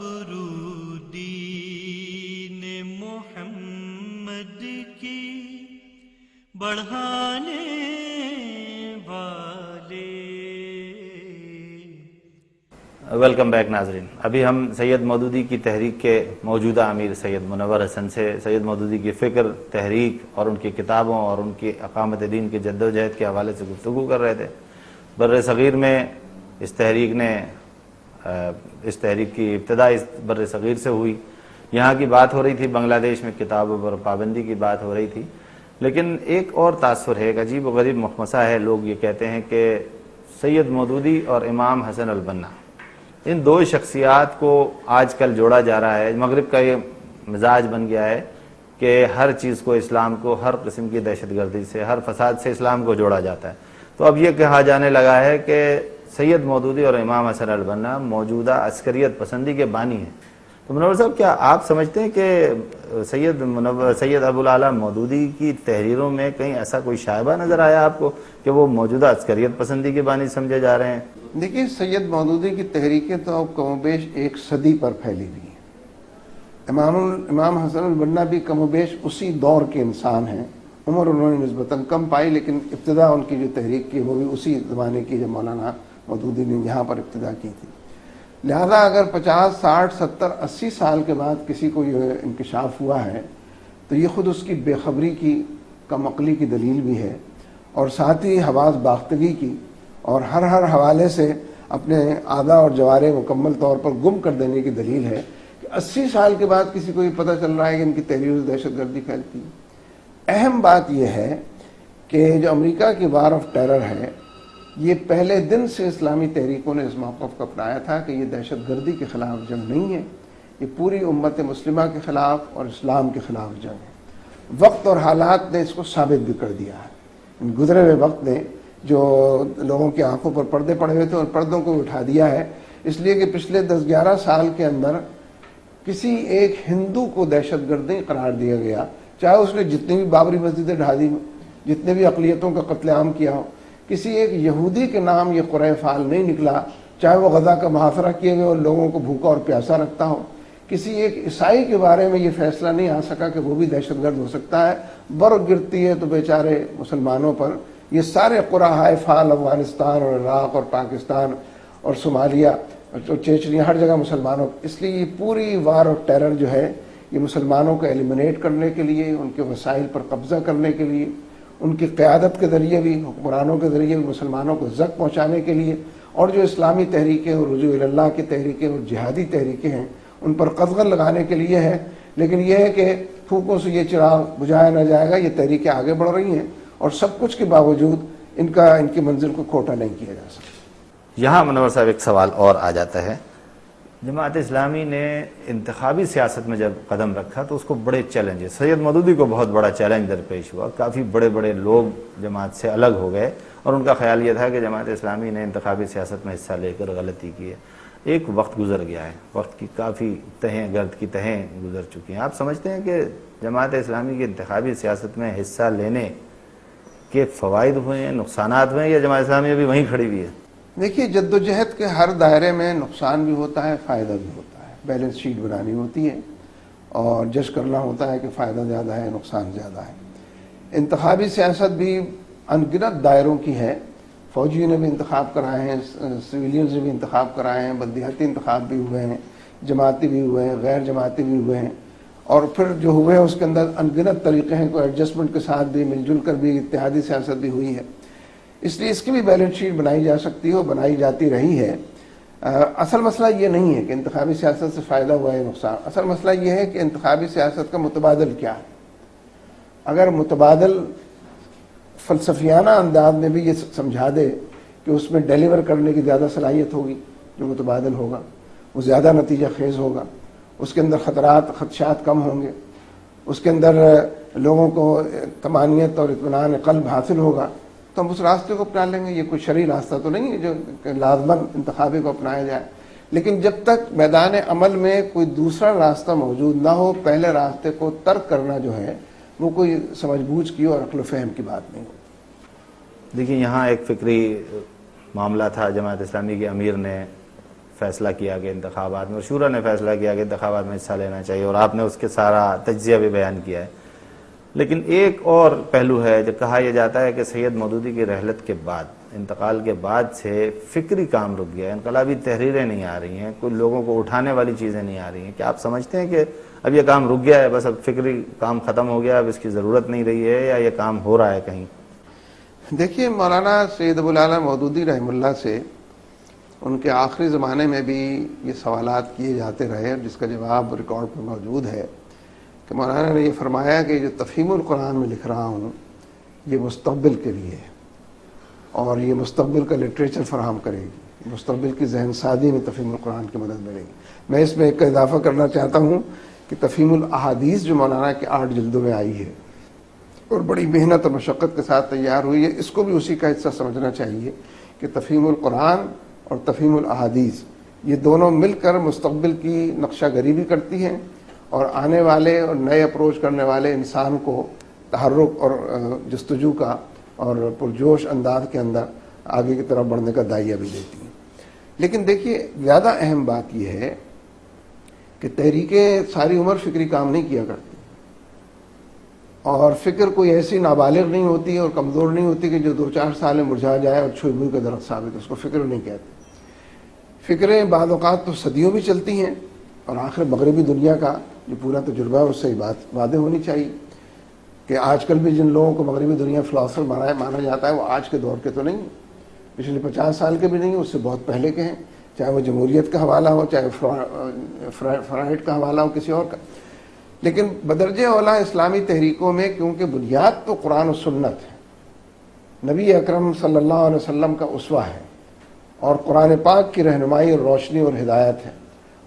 ابرو دین محمد کی بڑھانے والے. ویلکم بیک ناظرین. ابھی ہم سید مودودی کی تحریک کے موجودہ امیر سید منور حسن سے سید مودودی کی فکر، تحریک اور ان کی کتابوں اور ان کی اقامت دین کی جد و جہد کے حوالے سے گفتگو کر رہے تھے. بر صغیر میں اس تحریک کی ابتدا اس بر صغیر سے ہوئی. یہاں کی بات ہو رہی تھی، بنگلہ دیش میں کتابوں پر پابندی کی بات ہو رہی تھی. لیکن ایک اور تاثر ہے، ایک عجیب و غریب مخمصہ ہے. لوگ یہ کہتے ہیں کہ سید مودودی اور امام حسن البنا، ان دو شخصیات کو آج کل جوڑا جا رہا ہے. مغرب کا یہ مزاج بن گیا ہے کہ ہر چیز کو، اسلام کو، ہر قسم کی دہشت گردی سے، ہر فساد سے اسلام کو جوڑا جاتا ہے. تو اب یہ کہا جانے لگا ہے کہ سید مودودی اور امام حسن البنا موجودہ عسکریت پسندی کے بانی ہیں. تو منور صاحب، کیا آپ سمجھتے ہیں کہ سید ابوالعلا مودودی کی تحریروں میں کہیں ایسا کوئی شائبہ نظر آیا آپ کو کہ وہ موجودہ عسکریت پسندی کے بانی سمجھے جا رہے ہیں؟ دیکھیے، سید مودودی کی تحریکیں تو اب کم و بیش ایک صدی پر پھیلی ہوئی ہیں. امام حسن البنا بھی کم و بیش اسی دور کے انسان ہیں. عمر انہوں نے نسبتاً کم پائی، لیکن ابتدا ان کی جو تحریک کی وہ بھی اسی زمانے کی جب مولانا مودودی نے یہاں پر ابتدا کی تھی. لہذا اگر 50 60 70 80 سال کے بعد کسی کو یہ انکشاف ہوا ہے تو یہ خود اس کی بے خبری کی، کم عقلی کی دلیل بھی ہے، اور ساتھ ہی حواس باختگی کی اور ہر حوالے سے اپنے اعضاء اور جوارح مکمل طور پر گم کر دینے کی دلیل ہے کہ 80 سال کے بعد کسی کو یہ پتہ چل رہا ہے کہ ان کی تحریر سے دہشت گردی پھیلتی ہے. اہم بات یہ ہے کہ جو امریکہ کی وار آف ٹیرر ہے، یہ پہلے دن سے اسلامی تحریکوں نے اس موقف کو اپنایا تھا کہ یہ دہشت گردی کے خلاف جنگ نہیں ہے، یہ پوری امت مسلمہ کے خلاف اور اسلام کے خلاف جنگ ہے. وقت اور حالات نے اس کو ثابت بھی کر دیا ہے. گزرے ہوئے وقت نے جو لوگوں کی آنکھوں پر پردے پڑے ہوئے تھے ان پردوں کو اٹھا دیا ہے، اس لیے کہ پچھلے 10-11 سال کے اندر کسی ایک ہندو کو دہشت گرد نہیں قرار دیا گیا، چاہے اس نے جتنی بھی بابری مسجدیں ڈھا دی ہوں، جتنے بھی اقلیتوں کا قتل عام کیا ہو. کسی ایک یہودی کے نام یہ قرہ فعال نہیں نکلا، چاہے وہ غزہ کا محاصرہ کیے ہوئے اور لوگوں کو بھوکا اور پیاسا رکھتا ہو. کسی ایک عیسائی کے بارے میں یہ فیصلہ نہیں آ سکا کہ وہ بھی دہشت گرد ہو سکتا ہے. برف گرتی ہے تو بیچارے مسلمانوں پر یہ سارے قرہ فعال افغانستان اور عراق اور پاکستان اور صومالیہ اور چیچنیا، ہر جگہ مسلمانوں. اس لیے یہ پوری وار اور ٹیرر جو ہے یہ مسلمانوں کو ایلیمنیٹ کرنے کے لیے، ان کے وسائل پر قبضہ کرنے کے لیے، ان کی قیادت کے ذریعے بھی، حکمرانوں کے ذریعے بھی مسلمانوں کو زک پہنچانے کے لیے، اور جو اسلامی تحریکیں اور رجوع اللہ کی تحریکیں اور جہادی تحریکیں ہیں ان پر قدغن لگانے کے لیے ہے. لیکن یہ ہے کہ پھوکوں سے یہ چراغ بجھایا نہ جائے گا. یہ تحریکیں آگے بڑھ رہی ہیں اور سب کچھ کے باوجود ان کی منزل کو کھوٹا نہیں کیا جا سکتا. یہاں منور صاحب ایک سوال اور آ جاتا ہے. جماعت اسلامی نے انتخابی سیاست میں جب قدم رکھا تو اس کو بڑے چیلنجز، سید مودودی کو بہت بڑا چیلنج درپیش ہوا. کافی بڑے بڑے لوگ جماعت سے الگ ہو گئے اور ان کا خیال یہ تھا کہ جماعت اسلامی نے انتخابی سیاست میں حصہ لے کر غلطی کی ہے. ایک وقت گزر گیا ہے، وقت کی کافی تہیں، گرد کی تہیں گزر چکی ہیں. آپ سمجھتے ہیں کہ جماعت اسلامی کی انتخابی سیاست میں حصہ لینے کے فوائد ہوئے ہیں، نقصانات ہوئے ہیں، یا جماعت اسلامی ابھی وہیں کھڑی ہوئی ہے؟ دیکھیے، جدوجہد کے ہر دائرے میں نقصان بھی ہوتا ہے، فائدہ بھی ہوتا ہے. بیلنس شیٹ بنانی ہوتی ہے اور جج کرنا ہوتا ہے کہ فائدہ زیادہ ہے، نقصان زیادہ ہے. انتخابی سیاست بھی ان گنت دائروں کی ہے. فوجیوں نے بھی انتخاب کرائے ہیں، سویلینز نے بھی انتخاب کرائے ہیں، بلدیاتی انتخاب بھی ہوئے ہیں، جماعتی بھی ہوئے ہیں، غیر جماعتی بھی ہوئے ہیں. اور پھر جو ہوئے ہیں اس کے اندر ان گنت طریقے ہیں، کوئی ایڈجسٹمنٹ کے ساتھ بھی، مل جل کر بھی اتحادی سیاست بھی ہوئی ہے. اس لیے اس کی بھی بیلنس شیٹ بنائی جا سکتی ہے اور بنائی جاتی رہی ہے. اصل مسئلہ یہ نہیں ہے کہ انتخابی سیاست سے فائدہ ہوا ہے نقصان. اصل مسئلہ یہ ہے کہ انتخابی سیاست کا متبادل کیا ہے. اگر متبادل فلسفیانہ انداز میں بھی یہ سمجھا دے کہ اس میں ڈیلیور کرنے کی زیادہ صلاحیت ہوگی، جو متبادل ہوگا وہ زیادہ نتیجہ خیز ہوگا، اس کے اندر خدشات کم ہوں گے، اس کے اندر لوگوں کو طمانینت اور اطمینان قلب حاصل ہوگا، تو ہم اس راستے کو اپنا لیں گے. یہ کوئی شرعی راستہ تو نہیں ہے جو لازماً انتخابی کو اپنایا جائے. لیکن جب تک میدان عمل میں کوئی دوسرا راستہ موجود نہ ہو، پہلے راستے کو ترک کرنا جو ہے وہ کوئی سمجھ بوجھ کی اور عقل و فہم کی بات نہیں ہوتی. دیکھیے، یہاں ایک فکری معاملہ تھا. جماعت اسلامی کے امیر نے فیصلہ کیا کہ انتخابات میں، اور شورا نے فیصلہ کیا کہ انتخابات میں حصہ لینا چاہیے، اور آپ نے اس کے سارا تجزیہ بھی بیان کیا ہے۔ لیکن ایک اور پہلو ہے، جو کہا یہ جاتا ہے کہ سید مودودی کی رحلت کے بعد، انتقال کے بعد سے فکری کام رک گیا ہے، انقلابی تحریریں نہیں آ رہی ہیں، کوئی لوگوں کو اٹھانے والی چیزیں نہیں آ رہی ہیں۔ کیا آپ سمجھتے ہیں کہ اب یہ کام رک گیا ہے، بس اب فکری کام ختم ہو گیا، اب اس کی ضرورت نہیں رہی ہے، یا یہ کام ہو رہا ہے کہیں؟ دیکھیے، مولانا سید ابوالعلا مودودی رحمہ اللہ سے ان کے آخری زمانے میں بھی یہ سوالات کیے جاتے رہے، جس کا جواب ریکارڈ پر موجود ہے کہ مولانا نے یہ فرمایا کہ جو تفہیم القرآن میں لکھ رہا ہوں یہ مستقبل کے لیے ہے، اور یہ مستقبل کا لٹریچر فراہم کرے گی، مستقبل کی ذہن سازی میں تفہیم القرآن کی مدد ملے گی۔ میں اس میں ایک اضافہ کرنا چاہتا ہوں کہ تفہیم الاحادیث جو مولانا کے 8 جلدوں میں آئی ہے اور بڑی محنت اور مشقت کے ساتھ تیار ہوئی ہے، اس کو بھی اسی کا حصہ سمجھنا چاہیے کہ تفہیم القرآن اور تفہیم الاحادیث یہ دونوں مل کر مستقبل کی نقشہ گری بھی کرتی ہیں، اور آنے والے اور نئے اپروچ کرنے والے انسان کو تحرک اور جستجو کا اور پرجوش انداز کے اندر آگے کی طرف بڑھنے کا دائیہ بھی دیتی ہیں۔ لیکن دیکھیے، زیادہ اہم بات یہ ہے کہ تحریکیں ساری عمر فکری کام نہیں کیا کرتی، اور فکر کوئی ایسی نابالغ نہیں ہوتی اور کمزور نہیں ہوتی کہ جو 2-4 سال میں مرجھا جائے اور چھوئی بوئی کا درخت ثابت، اس کو فکر نہیں کہتے۔ فکریں بعض اوقات تو صدیوں بھی چلتی ہیں، اور آخر مغربی دنیا کا جو پورا تجربہ ہے اس سے بات واضح ہونی چاہیے کہ آج کل بھی جن لوگوں کو مغربی دنیا فلاسفر مانا جاتا ہے وہ آج کے دور کے تو نہیں، پچھلے 50 سال کے بھی نہیں، اس سے بہت پہلے کے ہیں، چاہے وہ جمہوریت کا حوالہ ہو، چاہے فرائڈ کا حوالہ ہو، کسی اور کا۔ لیکن بدرجہ اولا اسلامی تحریکوں میں کیونکہ بنیاد تو قرآن و سنت ہے، نبی اکرم صلی اللہ علیہ وسلم کا اسوہ ہے، اور قرآن پاک کی رہنمائی اور روشنی اور ہدایت ہے،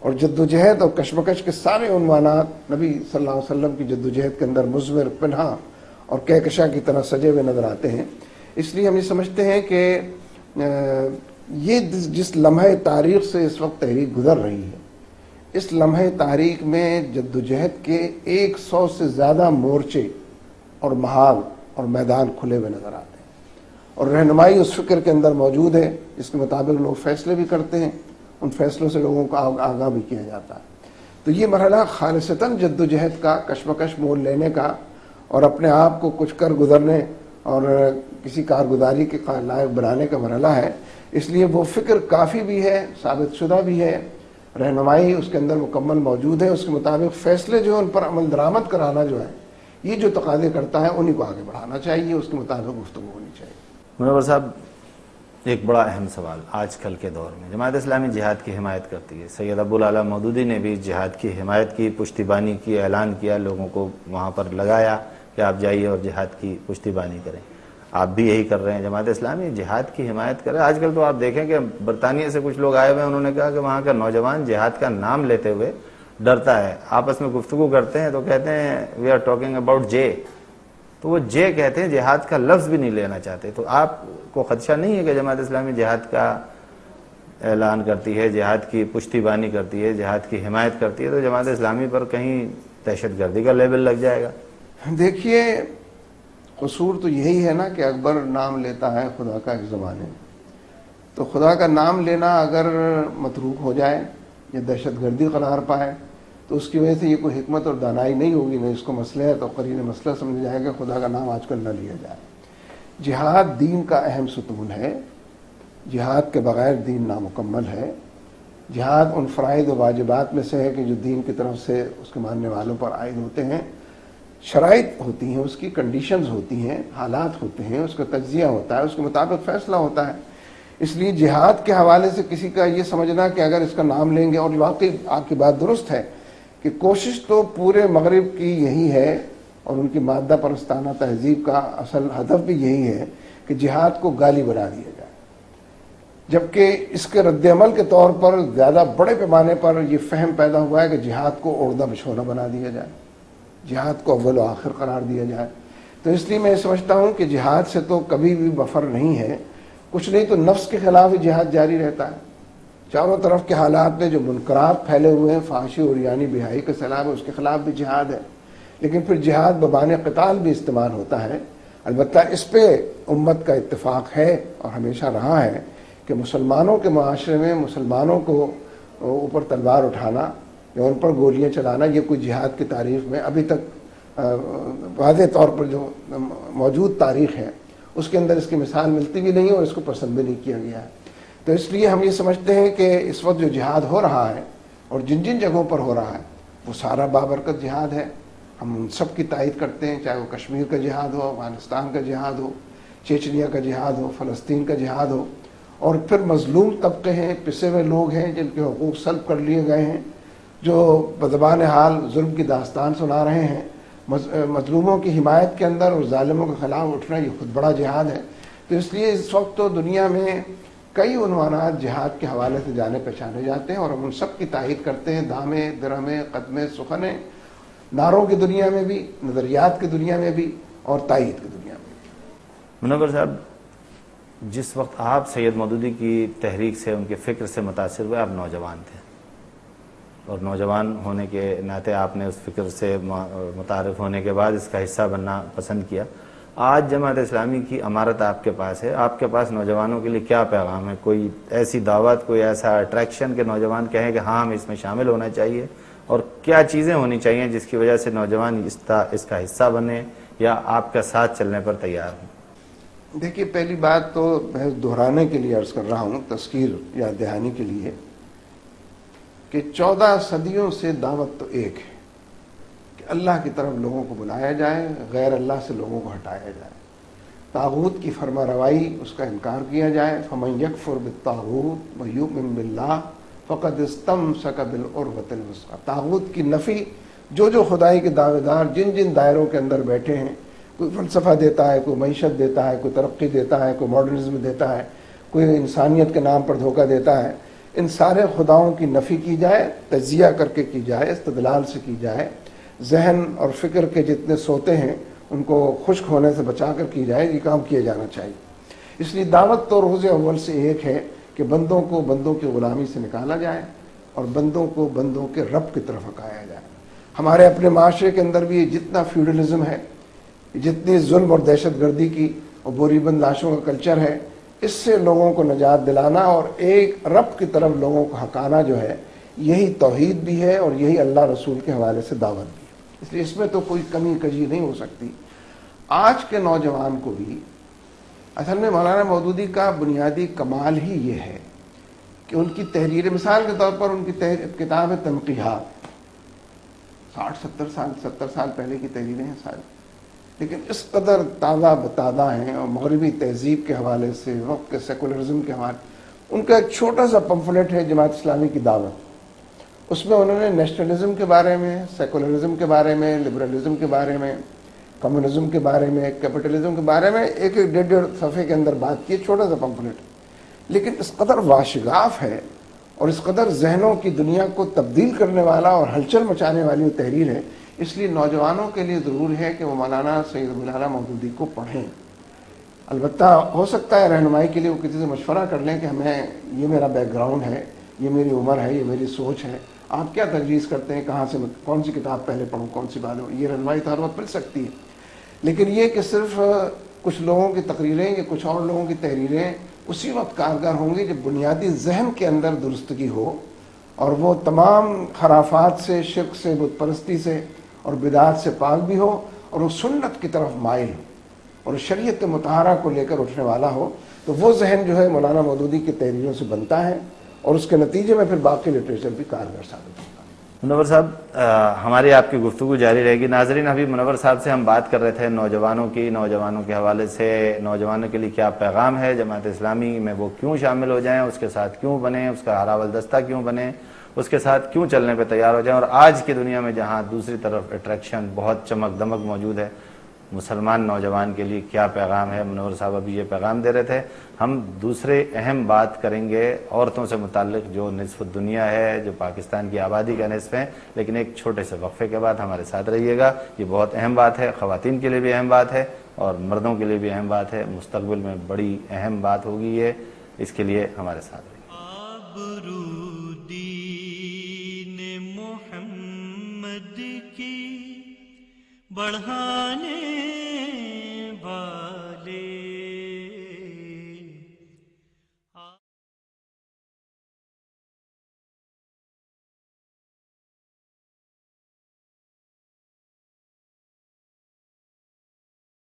اور جدوجہد اور کشمکش کے سارے عنوانات نبی صلی اللہ علیہ وسلم کی جدوجہد کے اندر مضمر، پنہا اور کہکشاں کی طرح سجے ہوئے نظر آتے ہیں۔ اس لیے ہم یہ سمجھتے ہیں کہ یہ جس لمحہ تاریخ سے اس وقت تحریک گزر رہی ہے، اس لمحہ تاریخ میں جدوجہد کے 100 سے زیادہ مورچے اور محاذ اور میدان کھلے ہوئے نظر آتے ہیں، اور رہنمائی اس فکر کے اندر موجود ہے جس کے مطابق لوگ فیصلے بھی کرتے ہیں، ان فیصلوں سے لوگوں کو آگاہ بھی کیا جاتا ہے۔ تو یہ مرحلہ خالصتاً جدوجہد کا، کشمکش مول لینے کا، اور اپنے آپ کو کچھ کر گزرنے اور کسی کارگزاری کے لائق بنانے کا مرحلہ ہے۔ اس لیے وہ فکر کافی بھی ہے، ثابت شدہ بھی ہے، رہنمائی اس کے اندر مکمل موجود ہے، اس کے مطابق فیصلے جو ان پر عمل درآمد کرانا جو ہے، یہ جو تقاضے کرتا ہے انہیں کو آگے بڑھانا چاہیے، اس کے مطابق گفتگو ہونی چاہیے۔ منور صاحب، ایک بڑا اہم سوال آج کل کے دور میں، جماعت اسلامی جہاد کی حمایت کرتی ہے، سید ابوالعلا مودودی نے بھی جہاد کی حمایت کی، پشتیبانی کی، اعلان کیا، لوگوں کو وہاں پر لگایا کہ آپ جائیے اور جہاد کی پشتیبانی کریں، آپ بھی یہی کر رہے ہیں، جماعت اسلامی جہاد کی حمایت کرے۔ آج کل تو آپ دیکھیں کہ برطانیہ سے کچھ لوگ آئے ہوئے ہیں، انہوں نے کہا کہ وہاں کا نوجوان جہاد کا نام لیتے ہوئے ڈرتا ہے، آپس میں گفتگو کرتے ہیں تو کہتے ہیں وی آر ٹاکنگ اباؤٹ جے، تو وہ جے کہتے ہیں، جہاد کا لفظ بھی نہیں لینا چاہتے۔ تو آپ کو خدشہ نہیں ہے کہ جماعت اسلامی جہاد کا اعلان کرتی ہے، جہاد کی پشتیبانی کرتی ہے، جہاد کی حمایت کرتی ہے، تو جماعت اسلامی پر کہیں دہشت گردی کا لیبل لگ جائے گا؟ دیکھیے، قصور تو یہی ہے نا کہ اکبر نام لیتا ہے خدا کا ایک زمانے میں، تو خدا کا نام لینا اگر متروک ہو جائے یا دہشت گردی قرار پائے تو اس کی وجہ سے یہ کوئی حکمت اور دانائی نہیں ہوگی، نہ اس کو مصلحت اور قرین مسئلہ سمجھا جائے گا خدا کا نام آج کل نہ لیا جائے۔ جہاد دین کا اہم ستون ہے، جہاد کے بغیر دین نامکمل ہے۔ جہاد ان فرائض و واجبات میں سے ہے کہ جو دین کی طرف سے اس کے ماننے والوں پر عائد ہوتے ہیں، شرائط ہوتی ہیں، اس کی کنڈیشنز ہوتی ہیں، حالات ہوتے ہیں، اس کا تجزیہ ہوتا ہے، اس کے مطابق فیصلہ ہوتا ہے۔ اس لیے جہاد کے حوالے سے کسی کا یہ سمجھنا کہ اگر اس کا نام لیں گے، اور واقعی آپ کی بات درست ہے کہ کوشش تو پورے مغرب کی یہی ہے، اور ان کی مادہ پرستانہ تہذیب کا اصل ہدف بھی یہی ہے کہ جہاد کو گالی بنا دیا جائے، جبکہ اس کے رد عمل کے طور پر زیادہ بڑے پیمانے پر یہ فہم پیدا ہوا ہے کہ جہاد کو عرضہ بچھونا بنا دیا جائے، جہاد کو اول و آخر قرار دیا جائے۔ تو اس لیے میں سمجھتا ہوں کہ جہاد سے تو کبھی بھی مفر نہیں ہے، کچھ نہیں تو نفس کے خلاف ہی جہاد جاری رہتا ہے۔ چاروں طرف کے حالات میں جو منکرات پھیلے ہوئے ہیں، فحاشی اور یعنی بہائی کا سیلاب ہے، اس کے خلاف بھی جہاد ہے۔ لیکن پھر جہاد ببان قتال بھی استعمال ہوتا ہے۔ البتہ اس پہ امت کا اتفاق ہے اور ہمیشہ رہا ہے کہ مسلمانوں کے معاشرے میں مسلمانوں کو اوپر تلوار اٹھانا یا ان پر گولیاں چلانا، یہ کوئی جہاد کی تاریخ میں ابھی تک واضح طور پر جو موجود تاریخ ہے اس کے اندر اس کی مثال ملتی بھی نہیں اور اس کو پسند بھی نہیں کیا گیا ہے۔ تو اس لیے ہم یہ سمجھتے ہیں کہ اس وقت جو جہاد ہو رہا ہے اور جن جن جگہوں پر ہو رہا ہے وہ سارا بابرکت جہاد ہے، ہم ان سب کی تائید کرتے ہیں، چاہے وہ کشمیر کا جہاد ہو، افغانستان کا جہاد ہو، چیچنیا کا جہاد ہو، فلسطین کا جہاد ہو، اور پھر مظلوم طبقے ہیں، پسے ہوئے لوگ ہیں جن کے حقوق سلب کر لیے گئے ہیں، جو بزبان حال ظلم کی داستان سنا رہے ہیں، مظلوموں کی حمایت کے اندر اور ظالموں کے خلاف اٹھنا یہ خود بڑا جہاد ہے۔ تو اس لیے اس وقت تو دنیا میں کئی عنوانات جہاد کے حوالے سے جانے پہچانے جاتے ہیں اور ہم ان سب کی تائید کرتے ہیں، دھامے درہمے قدمے سخنیں، نعروں کی دنیا میں بھی، نظریات کی دنیا میں بھی، اور تائید کی دنیا میں بھی۔ منور صاحب، جس وقت آپ سید مودودی کی تحریک سے، ان کے فکر سے متاثر ہوئے، آپ نوجوان تھے اور نوجوان ہونے کے ناطے آپ نے اس فکر سے متعارف ہونے کے بعد اس کا حصہ بننا پسند کیا۔ آج جماعت اسلامی کی امارت آپ کے پاس ہے، آپ کے پاس نوجوانوں کے لیے کیا پیغام ہے؟ کوئی ایسی دعوت، کوئی ایسا اٹریکشن کہ نوجوان کہیں کہ ہاں ہم اس میں شامل ہونا چاہیے، اور کیا چیزیں ہونی چاہیے جس کی وجہ سے نوجوان اس کا حصہ بنے یا آپ کا ساتھ چلنے پر تیار ہوں؟ دیکھیے، پہلی بات تو میں دہرانے کے لیے عرض کر رہا ہوں، تذکیر یا دہانی کے لیے، کہ 14 صدیوں سے دعوت تو ایک ہے کہ اللہ کی طرف لوگوں کو بلایا جائے، غیر اللہ سے لوگوں کو ہٹایا جائے، طاغوت کی فرما روائی اس کا انکار کیا جائے۔ فمن یکفر بالطاغوت ویؤمن باللہ فقد استمسک بالعروۃ الوثقی، طاغوت کی نفی، جو خدائی کے دعوے دار جن جن دائروں کے اندر بیٹھے ہیں، کوئی فلسفہ دیتا ہے، کوئی معیشت دیتا ہے، کوئی ترقی دیتا ہے، کوئی ماڈرنزم دیتا ہے، کوئی انسانیت کے نام پر دھوکہ دیتا ہے، ان سارے خداؤں کی نفی کی جائے، تجزیہ کر کے کی جائے، استدلال سے کی جائے، ذہن اور فکر کے جتنے سوتے ہیں ان کو خشک ہونے سے بچا کر کی جائے، یہ کام کیا جانا چاہیے۔ اس لیے دعوت تو روز اول سے ایک ہے کہ بندوں کو بندوں کی غلامی سے نکالا جائے اور بندوں کو بندوں کے رب کی طرف ہٹایا جائے۔ ہمارے اپنے معاشرے کے اندر بھی جتنا فیوڈلزم ہے، جتنی ظلم اور دہشت گردی کی اور بوری بند لاشوں کا کلچر ہے، اس سے لوگوں کو نجات دلانا اور ایک رب کی طرف لوگوں کو ہٹانا جو ہے، یہی توحید بھی ہے اور یہی اللہ رسول کے حوالے سے دعوت بھی ہے۔ اس لیے اس میں تو کوئی کمی کجی نہیں ہو سکتی۔ آج کے نوجوان کو بھی اصل میں مولانا مودودی کا بنیادی کمال ہی یہ ہے کہ ان کی تحریر، مثال کے طور پر ان کی کتاب ہے تنقیحات، 70 سال پہلے کی تحریریں ہیں ساری، لیکن اس قدر تازہ بتازہ ہیں اور مغربی تہذیب کے حوالے سے، وقت کے سیکولرزم کے حوالے۔ ان کا ایک چھوٹا سا پمفلٹ ہے جماعت اسلامی کی دعوت، اس میں انہوں نے نیشنلزم کے بارے میں، سیکولرزم کے بارے میں، لبرلزم کے بارے میں، کمیونزم کے بارے میں، کیپٹلزم کے بارے میں ایک 1.5 صفحے کے اندر بات کی، چھوٹا سا پمفلٹ، لیکن اس قدر واشگاف ہے اور اس قدر ذہنوں کی دنیا کو تبدیل کرنے والا اور ہلچل مچانے والی تحریر ہے۔ اس لیے نوجوانوں کے لیے ضرور ہے کہ وہ مولانا سید مولانا مودودی کو پڑھیں۔ البتہ ہو سکتا ہے رہنمائی کے لیے وہ کسی سے مشورہ کر لیں کہ ہمیں یہ میرا بیک گراؤنڈ ہے، یہ میری عمر ہے، یہ میری سوچ ہے، آپ کیا تجویز کرتے ہیں، کہاں سے کون سی کتاب پہلے پڑھوں، کون سی بات ہو، یہ رہنمائی تو ہر وقت مل سکتی ہے۔ لیکن یہ کہ صرف کچھ لوگوں کی تقریریں یا کچھ اور لوگوں کی تحریریں اسی وقت کارگر ہوں گی جب بنیادی ذہن کے اندر درستگی ہو اور وہ تمام خرافات سے، شرک سے، بت پرستی سے اور بدعات سے پاک بھی ہو اور وہ سنت کی طرف مائل ہو اور شریعت مطہرہ کو لے کر اٹھنے والا ہو، تو وہ ذہن جو ہے مولانا مودودی کی تحریروں سے بنتا ہے اور اس کے نتیجے میں پھر باقی لٹریچر بھی کارگر ثابت ہوتا ہے۔ منور صاحب، ہماری آپ کی گفتگو جاری رہے گی۔ ناظرین، ابھی منور صاحب سے ہم بات کر رہے تھے نوجوانوں کے حوالے سے، نوجوانوں کے لیے کیا پیغام ہے جماعت اسلامی میں، وہ کیوں شامل ہو جائیں، اس کے ساتھ کیوں بنیں، اس کا ہراول دستہ کیوں بنیں، اس کے ساتھ کیوں چلنے پہ تیار ہو جائیں۔ اور آج کی دنیا میں جہاں دوسری طرف اٹریکشن، بہت چمک دمک موجود ہے، مسلمان نوجوان کے لیے کیا پیغام ہے؟ منور صاحب ابھی یہ پیغام دے رہے تھے۔ ہم دوسرے اہم بات کریں گے عورتوں سے متعلق، جو نصف دنیا ہے، جو پاکستان کی آبادی کا نصف ہے، لیکن ایک چھوٹے سے وقفے کے بعد ہمارے ساتھ رہیے گا۔ یہ بہت اہم بات ہے، خواتین کے لیے بھی اہم بات ہے اور مردوں کے لیے بھی اہم بات ہے، مستقبل میں بڑی اہم بات ہوگی یہ، اس کے لیے ہمارے ساتھ رہیے۔ آبرو دین محمد کی بڑھانے